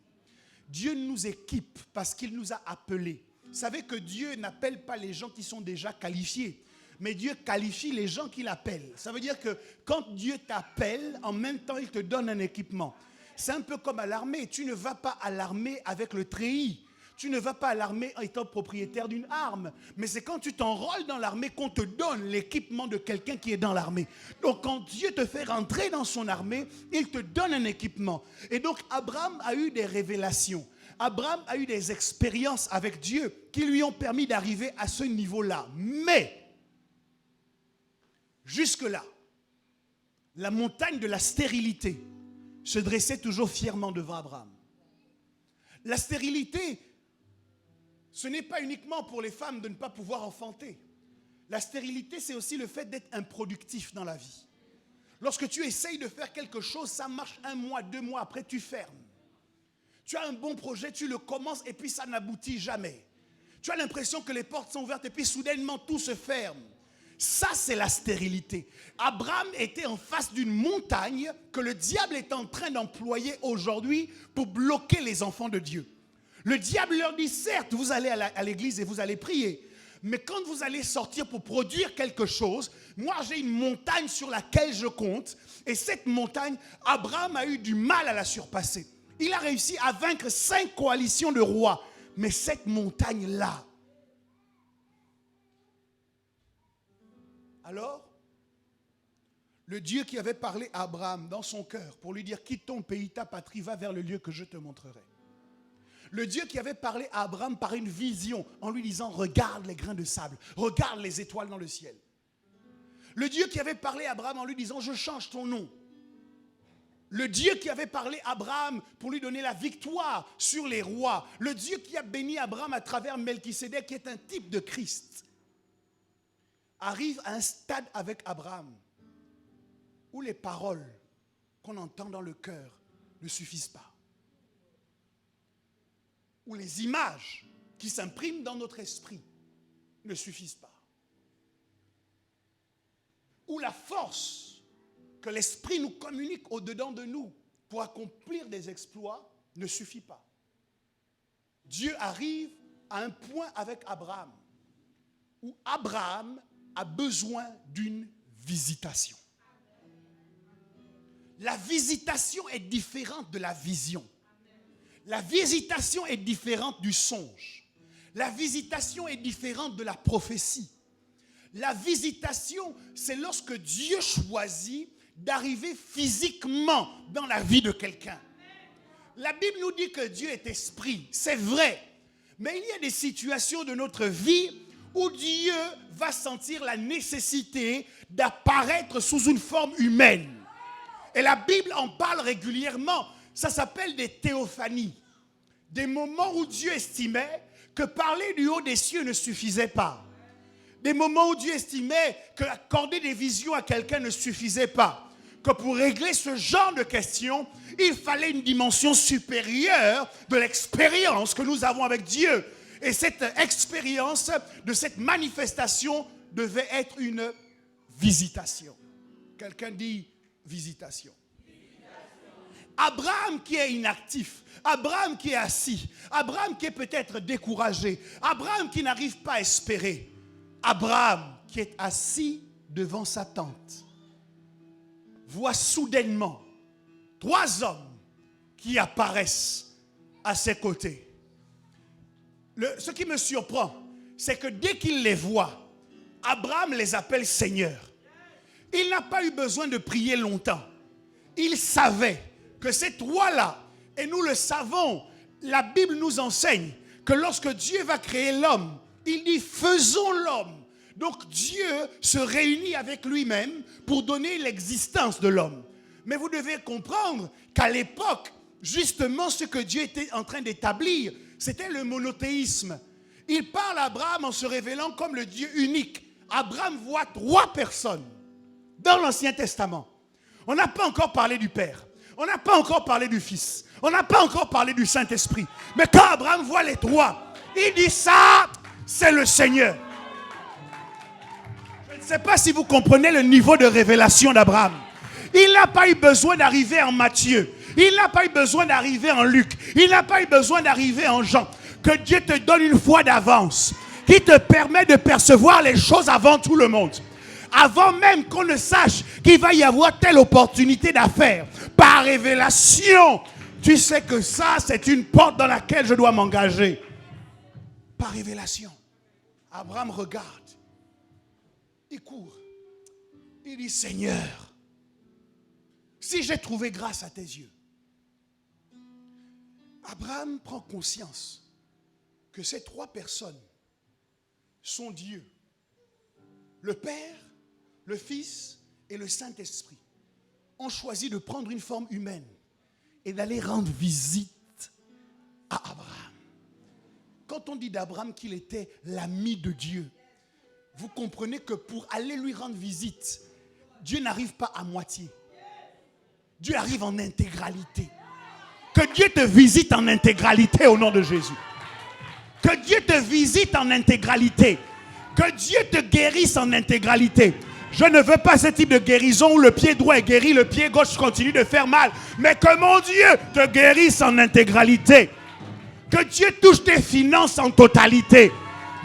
Dieu nous équipe parce qu'il nous a appelés. Vous savez que Dieu n'appelle pas les gens qui sont déjà qualifiés, mais Dieu qualifie les gens qu'il appelle. Ça veut dire que quand Dieu t'appelle, en même temps, il te donne un équipement. C'est un peu comme à l'armée. Tu ne vas pas à l'armée avec le treillis. Tu ne vas pas à l'armée en étant propriétaire d'une arme. Mais c'est quand tu t'enrôles dans l'armée qu'on te donne l'équipement de quelqu'un qui est dans l'armée. Donc quand Dieu te fait rentrer dans son armée, il te donne un équipement. Et donc Abraham a eu des révélations. Abraham a eu des expériences avec Dieu qui lui ont permis d'arriver à ce niveau-là. Mais, jusque-là, la montagne de la stérilité se dressait toujours fièrement devant Abraham. La stérilité, ce n'est pas uniquement pour les femmes de ne pas pouvoir enfanter. La stérilité, c'est aussi le fait d'être improductif dans la vie. Lorsque tu essayes de faire quelque chose, ça marche 1 mois, 2 mois, après tu fermes. Tu as un bon projet, tu le commences et puis ça n'aboutit jamais. Tu as l'impression que les portes sont ouvertes et puis soudainement tout se ferme. Ça, c'est la stérilité. Abraham était en face d'une montagne que le diable est en train d'employer aujourd'hui pour bloquer les enfants de Dieu. Le diable leur dit, certes, vous allez à l'église et vous allez prier, mais quand vous allez sortir pour produire quelque chose, moi j'ai une montagne sur laquelle je compte, et cette montagne, Abraham a eu du mal à la surpasser. Il a réussi à vaincre 5 coalitions de rois, mais cette montagne-là. Alors, le Dieu qui avait parlé à Abraham dans son cœur pour lui dire, quitte ton pays, ta patrie, va vers le lieu que je te montrerai. Le Dieu qui avait parlé à Abraham par une vision en lui disant, regarde les grains de sable, regarde les étoiles dans le ciel. Le Dieu qui avait parlé à Abraham en lui disant, je change ton nom. Le Dieu qui avait parlé à Abraham pour lui donner la victoire sur les rois. Le Dieu qui a béni Abraham à travers Melchisédek, qui est un type de Christ, arrive à un stade avec Abraham où les paroles qu'on entend dans le cœur ne suffisent pas. Où les images qui s'impriment dans notre esprit ne suffisent pas. Où la force que l'Esprit nous communique au-dedans de nous pour accomplir des exploits ne suffit pas. Dieu arrive à un point avec Abraham où Abraham a besoin d'une visitation. La visitation est différente de la vision. La visitation est différente du songe. La visitation est différente de la prophétie. La visitation, c'est lorsque Dieu choisit d'arriver physiquement dans la vie de quelqu'un. La Bible nous dit que Dieu est esprit, c'est vrai. Mais il y a des situations de notre vie où Dieu va sentir la nécessité d'apparaître sous une forme humaine. Et la Bible en parle régulièrement. Ça s'appelle des théophanies. Des moments où Dieu estimait que parler du haut des cieux ne suffisait pas. Des moments où Dieu estimait qu'accorder des visions à quelqu'un ne suffisait pas. Que pour régler ce genre de questions, il fallait une dimension supérieure de l'expérience que nous avons avec Dieu. Et cette expérience de cette manifestation devait être une visitation. Quelqu'un dit visitation. Abraham qui est inactif, Abraham qui est assis, Abraham qui est peut-être découragé, Abraham qui n'arrive pas à espérer, Abraham qui est assis devant sa tente, voit soudainement 3 hommes qui apparaissent à ses côtés. Ce qui me surprend, c'est que dès qu'il les voit, Abraham les appelle Seigneur. Il n'a pas eu besoin de prier longtemps. Il savait que ces 3-là, et nous le savons, la Bible nous enseigne que lorsque Dieu va créer l'homme, il dit faisons l'homme. Donc Dieu se réunit avec lui-même pour donner l'existence de l'homme. Mais vous devez comprendre qu'à l'époque, justement ce que Dieu était en train d'établir, c'était le monothéisme. Il parle à Abraham en se révélant comme le Dieu unique. Abraham voit 3 personnes dans l'Ancien Testament. On n'a pas encore parlé du Père. On n'a pas encore parlé du Fils. On n'a pas encore parlé du Saint-Esprit. Mais quand Abraham voit les 3, il dit ça, c'est le Seigneur. Je ne sais pas si vous comprenez le niveau de révélation d'Abraham. Il n'a pas eu besoin d'arriver en Matthieu. Il n'a pas eu besoin d'arriver en Luc. Il n'a pas eu besoin d'arriver en Jean. Que Dieu te donne une foi d'avance qui te permet de percevoir les choses avant tout le monde. Avant même qu'on ne sache qu'il va y avoir telle opportunité d'affaires. Par révélation, tu sais que ça, c'est une porte dans laquelle je dois m'engager. Par révélation. Abraham regarde. Il court. Il dit, Seigneur, si j'ai trouvé grâce à tes yeux. Abraham prend conscience que ces 3 personnes sont Dieu. Le Père, le Fils et le Saint-Esprit ont choisi de prendre une forme humaine et d'aller rendre visite à Abraham. Quand on dit d'Abraham qu'il était l'ami de Dieu, vous comprenez que pour aller lui rendre visite, Dieu n'arrive pas à moitié. Dieu arrive en intégralité. Que Dieu te visite en intégralité au nom de Jésus. Que Dieu te visite en intégralité. Que Dieu te guérisse en intégralité. Je ne veux pas ce type de guérison où le pied droit est guéri, le pied gauche continue de faire mal. Mais que mon Dieu te guérisse en intégralité. Que Dieu touche tes finances en totalité.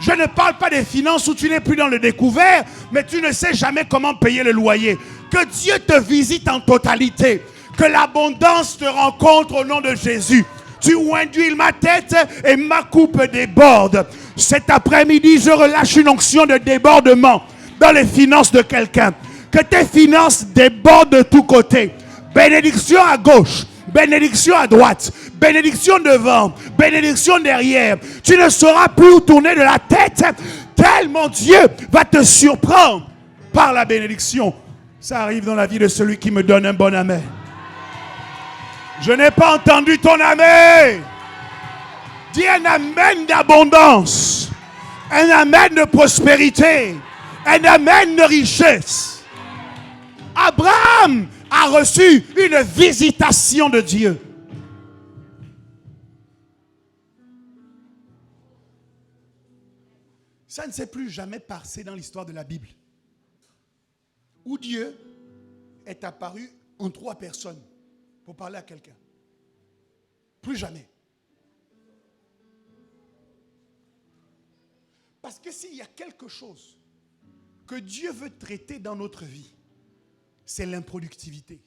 Je ne parle pas des finances où tu n'es plus dans le découvert, mais tu ne sais jamais comment payer le loyer. Que Dieu te visite en totalité. Que l'abondance te rencontre au nom de Jésus. Tu oins d'huile ma tête et ma coupe déborde. Cet après-midi, je relâche une onction de débordement dans les finances de quelqu'un. Que tes finances débordent de tous côtés. Bénédiction à gauche, bénédiction à droite, bénédiction devant, bénédiction derrière. Tu ne sauras plus où tourner de la tête, tellement Dieu va te surprendre par la bénédiction. Ça arrive dans la vie de celui qui me donne un bon amen. Je n'ai pas entendu ton amen. Dis un amen d'abondance, un amen de prospérité, un amen de richesse. Abraham a reçu une visitation de Dieu. Ça ne s'est plus jamais passé dans l'histoire de la Bible. Où Dieu est apparu en 3 personnes pour parler à quelqu'un. Plus jamais. Parce que s'il y a quelque chose que Dieu veut traiter dans notre vie, c'est l'improductivité.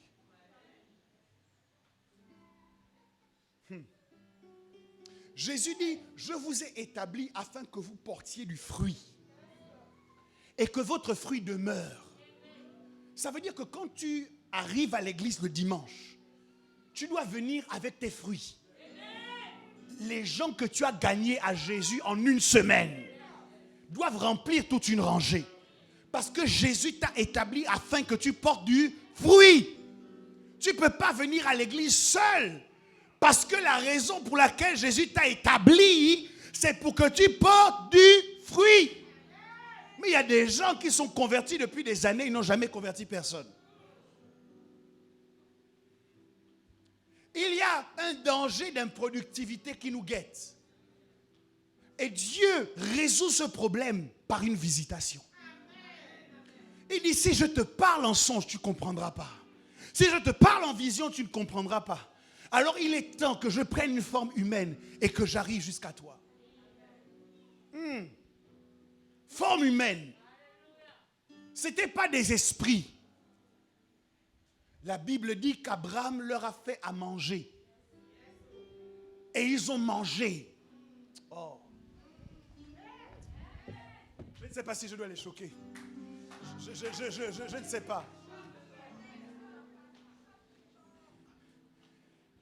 Jésus dit, je vous ai établi afin que vous portiez du fruit et que votre fruit demeure. Ça veut dire que quand tu arrives à l'église le dimanche, tu dois venir avec tes fruits. Les gens que tu as gagnés à Jésus en une semaine doivent remplir toute une rangée. Parce que Jésus t'a établi afin que tu portes du fruit. Tu ne peux pas venir à l'église seul. Parce que la raison pour laquelle Jésus t'a établi, c'est pour que tu portes du fruit. Mais il y a des gens qui sont convertis depuis des années, ils n'ont jamais converti personne. Il y a un danger d'improductivité qui nous guette. Et Dieu résout ce problème par une visitation. Il dit, si je te parle en songe, tu ne comprendras pas. Si je te parle en vision, tu ne comprendras pas. Alors il est temps que je prenne une forme humaine et que j'arrive jusqu'à toi. Forme humaine. Ce n'était pas des esprits. La Bible dit qu'Abraham leur a fait à manger. Et ils ont mangé. Oh. Je ne sais pas si je dois les choquer. Je ne sais pas.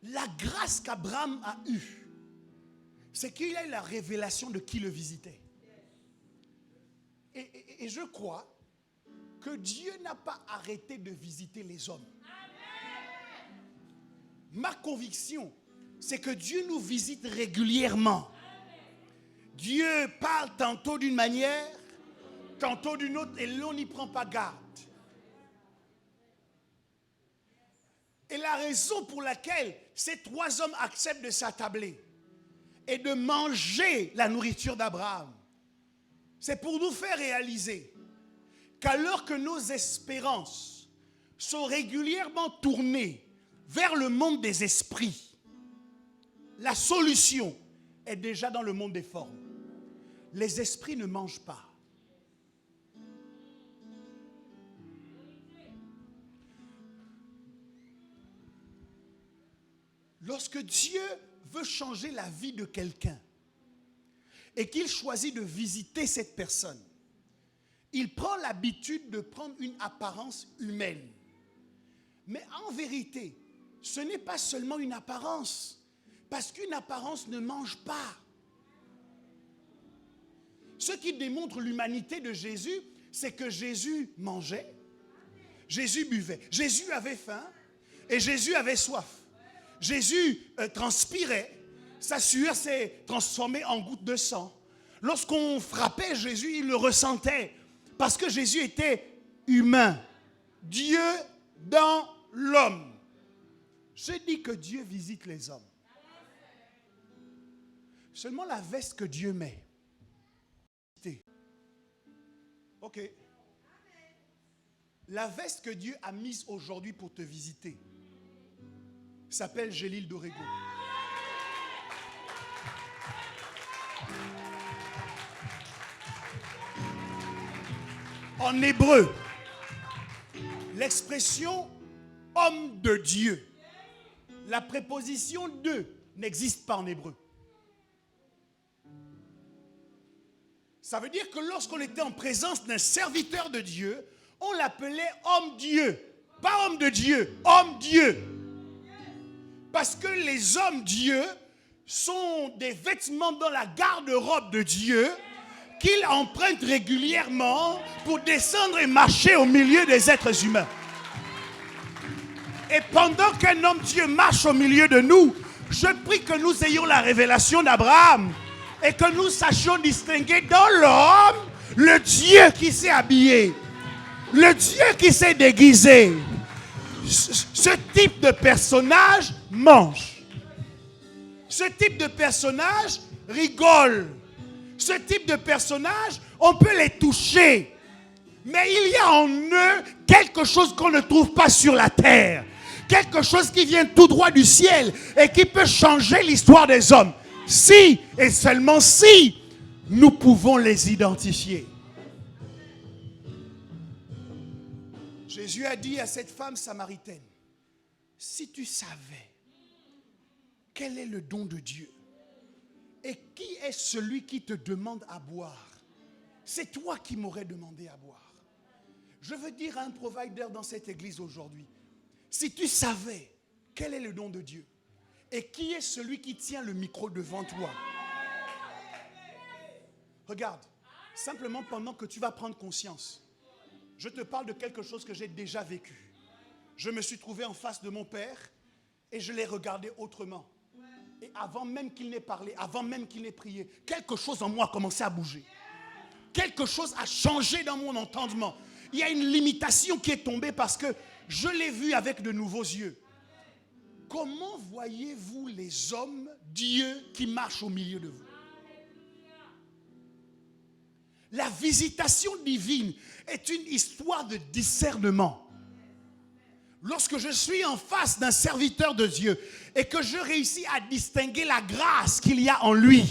La grâce qu'Abraham a eue, c'est qu'il a eu la révélation de qui le visitait. Et je crois que Dieu n'a pas arrêté de visiter les hommes. Ma conviction, c'est que Dieu nous visite régulièrement. Dieu parle tantôt d'une manière, tantôt d'une autre, et l'on n'y prend pas garde. Et la raison pour laquelle ces 3 hommes acceptent de s'attabler et de manger la nourriture d'Abraham, c'est pour nous faire réaliser qu'alors que nos espérances sont régulièrement tournées vers le monde des esprits, la solution est déjà dans le monde des formes. Les esprits ne mangent pas. Lorsque Dieu veut changer la vie de quelqu'un et qu'il choisit de visiter cette personne, il prend l'habitude de prendre une apparence humaine. Mais en vérité, ce n'est pas seulement une apparence, parce qu'une apparence ne mange pas. Ce qui démontre l'humanité de Jésus, c'est que Jésus mangeait, Jésus buvait, Jésus avait faim et Jésus avait soif. Jésus transpirait, sa sueur s'est transformée en gouttes de sang. Lorsqu'on frappait Jésus, il le ressentait parce que Jésus était humain. Dieu dans l'homme. Je dis que Dieu visite les hommes. Seulement la veste que Dieu met. Ok. La veste que Dieu a mise aujourd'hui pour te visiter s'appelle Gélil d'Orego. En hébreu, l'expression homme de Dieu, la préposition de n'existe pas en hébreu. Ça veut dire que lorsqu'on était en présence d'un serviteur de Dieu, on l'appelait homme-dieu. Pas homme de Dieu, homme-dieu. Parce que les hommes-dieu sont des vêtements dans la garde-robe de Dieu qu'il emprunte régulièrement pour descendre et marcher au milieu des êtres humains. Et pendant qu'un homme-dieu marche au milieu de nous, je prie que nous ayons la révélation d'Abraham et que nous sachions distinguer dans l'homme le Dieu qui s'est habillé, le Dieu qui s'est déguisé. Ce type de personnage mange. Ce type de personnage rigole. Ce type de personnage, on peut les toucher. Mais il y a en eux quelque chose qu'on ne trouve pas sur la terre. Quelque chose qui vient tout droit du ciel et qui peut changer l'histoire des hommes. Si, et seulement si, nous pouvons les identifier. Jésus a dit à cette femme samaritaine, si tu savais quel est le don de Dieu et qui est celui qui te demande à boire, c'est toi qui m'aurais demandé à boire. Je veux dire à un provider dans cette église aujourd'hui, si tu savais quel est le don de Dieu et qui est celui qui tient le micro devant toi. Regarde, simplement pendant que tu vas prendre conscience, je te parle de quelque chose que j'ai déjà vécu. Je me suis trouvé en face de mon père et je l'ai regardé autrement. Et avant même qu'il n'ait parlé, avant même qu'il n'ait prié, quelque chose en moi a commencé à bouger. Quelque chose a changé dans mon entendement. Il y a une limitation qui est tombée parce que je l'ai vu avec de nouveaux yeux. Comment voyez-vous les hommes, Dieu, qui marchent au milieu de vous? La visitation divine est une histoire de discernement. Lorsque je suis en face d'un serviteur de Dieu et que je réussis à distinguer la grâce qu'il y a en lui,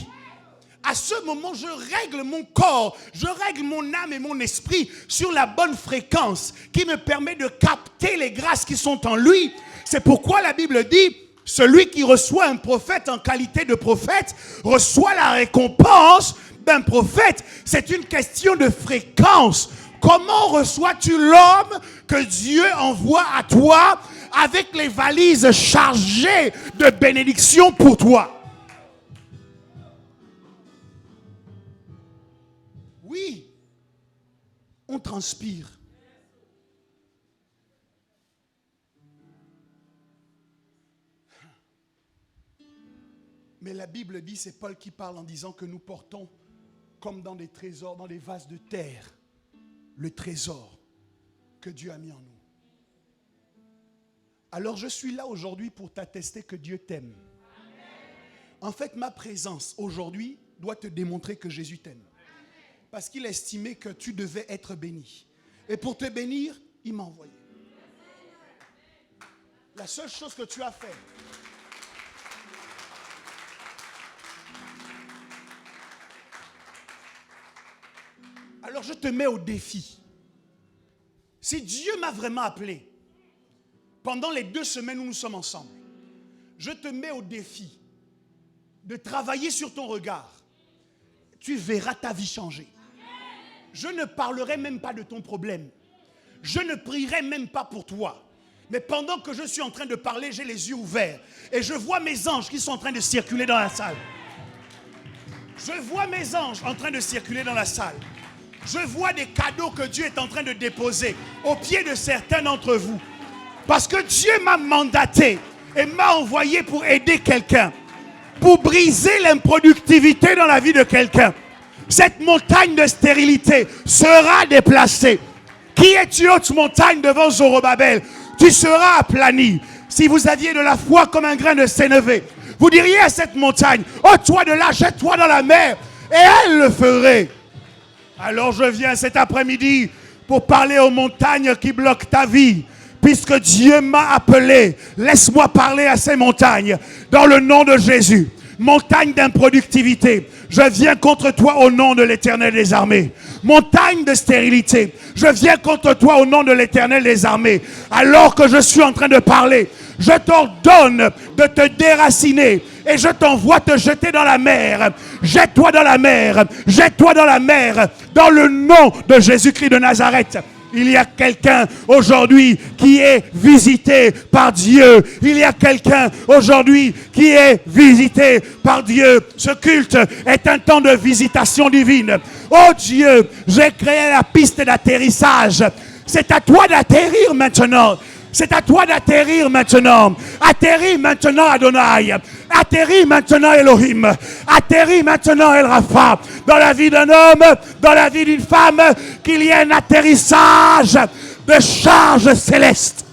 à ce moment, je règle mon corps, je règle mon âme et mon esprit sur la bonne fréquence qui me permet de capter les grâces qui sont en lui. C'est pourquoi la Bible dit, celui qui reçoit un prophète en qualité de prophète reçoit la récompense d'un prophète. C'est une question de fréquence. Comment reçois-tu l'homme que Dieu envoie à toi avec les valises chargées de bénédictions pour toi? Oui, on transpire. Mais la Bible dit, c'est Paul qui parle en disant que nous portons comme dans des trésors, dans des vases de terre, le trésor que Dieu a mis en nous. Alors je suis là aujourd'hui pour t'attester que Dieu t'aime. En fait, ma présence aujourd'hui doit te démontrer que Jésus t'aime. Parce qu'il estimait que tu devais être béni. Et pour te bénir, il m'a envoyé. La seule chose que tu as fait, alors je te mets au défi. Si Dieu m'a vraiment appelé, pendant les 2 semaines où nous sommes ensemble, je te mets au défi de travailler sur ton regard. Tu verras ta vie changer. Je ne parlerai même pas de ton problème. Je ne prierai même pas pour toi. Mais pendant que je suis en train de parler, j'ai les yeux ouverts. Et je vois mes anges qui sont en train de circuler dans la salle. Je vois mes anges en train de circuler dans la salle. Je vois des cadeaux que Dieu est en train de déposer aux pieds de certains d'entre vous. Parce que Dieu m'a mandaté et m'a envoyé pour aider quelqu'un. Pour briser l'improductivité dans la vie de quelqu'un. Cette montagne de stérilité sera déplacée. Qui es-tu, haute montagne, devant Zorobabel? Tu seras aplani. Si vous aviez de la foi comme un grain de sénévé, vous diriez à cette montagne, ôte-toi de là, jette-toi dans la mer, et elle le ferait. Alors je viens cet après-midi pour parler aux montagnes qui bloquent ta vie. Puisque Dieu m'a appelé, laisse-moi parler à ces montagnes dans le nom de Jésus. Montagne d'improductivité, je viens contre toi au nom de l'Éternel des armées. Montagne de stérilité, je viens contre toi au nom de l'Éternel des armées. Alors que je suis en train de parler, je t'ordonne de te déraciner et je t'envoie te jeter dans la mer. Jette-toi dans la mer, jette-toi dans la mer, dans le nom de Jésus-Christ de Nazareth. Il y a quelqu'un aujourd'hui qui est visité par Dieu. Il y a quelqu'un aujourd'hui qui est visité par Dieu. Ce culte est un temps de visitation divine. Oh Dieu, j'ai créé la piste d'atterrissage. C'est à toi d'atterrir maintenant. C'est à toi d'atterrir maintenant. Atterris maintenant Adonai. Atterris maintenant Elohim. Atterris maintenant El Rapha. Dans la vie d'un homme, dans la vie d'une femme, qu'il y ait un atterrissage de charge céleste.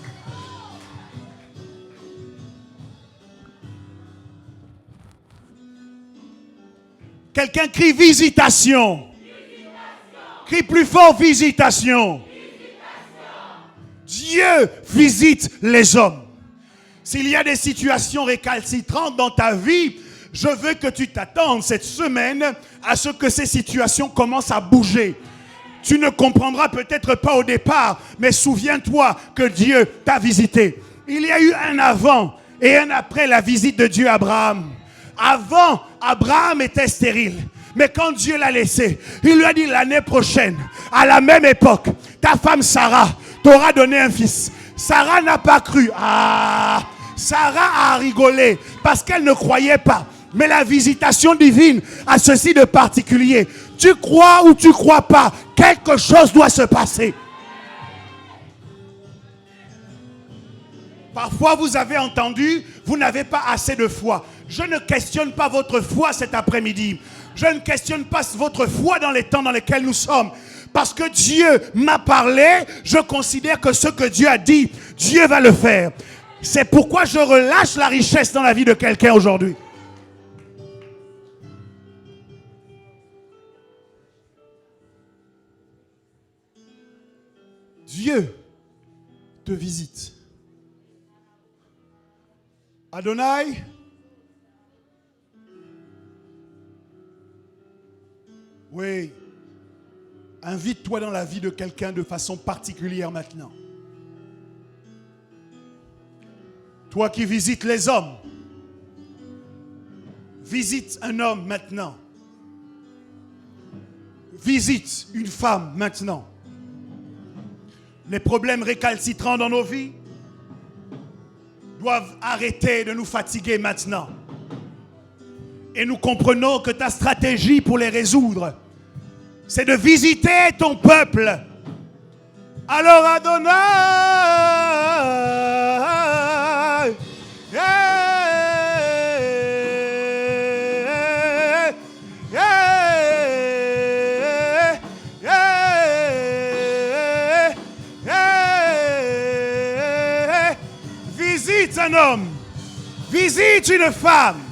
Quelqu'un crie visitation. Crie plus fort, visitation. Dieu visite les hommes. S'il y a des situations récalcitrantes dans ta vie, je veux que tu t'attendes cette semaine à ce que ces situations commencent à bouger. Tu ne comprendras peut-être pas au départ, mais souviens-toi que Dieu t'a visité. Il y a eu un avant et un après la visite de Dieu à Abraham. Avant, Abraham était stérile. Mais quand Dieu l'a laissé, il lui a dit l'année prochaine, à la même époque, ta femme Sarah t'aura donné un fils. Sarah n'a pas cru. Sarah a rigolé parce qu'elle ne croyait pas. Mais la visitation divine a ceci de particulier. Tu crois ou tu crois pas, quelque chose doit se passer. Parfois vous avez entendu, vous n'avez pas assez de foi. Je ne questionne pas votre foi cet après-midi. Je ne questionne pas votre foi dans les temps dans lesquels nous sommes. Parce que Dieu m'a parlé, je considère que ce que Dieu a dit, Dieu va le faire. C'est pourquoi je relâche la richesse dans la vie de quelqu'un aujourd'hui. Dieu te visite. Adonai, oui, invite-toi dans la vie de quelqu'un de façon particulière maintenant. Toi qui visites les hommes, visite un homme maintenant. Visite une femme maintenant. Les problèmes récalcitrants dans nos vies doivent arrêter de nous fatiguer maintenant. Et nous comprenons que ta stratégie pour les résoudre, c'est de visiter ton peuple. Alors Adonai, visite un homme, visite une femme.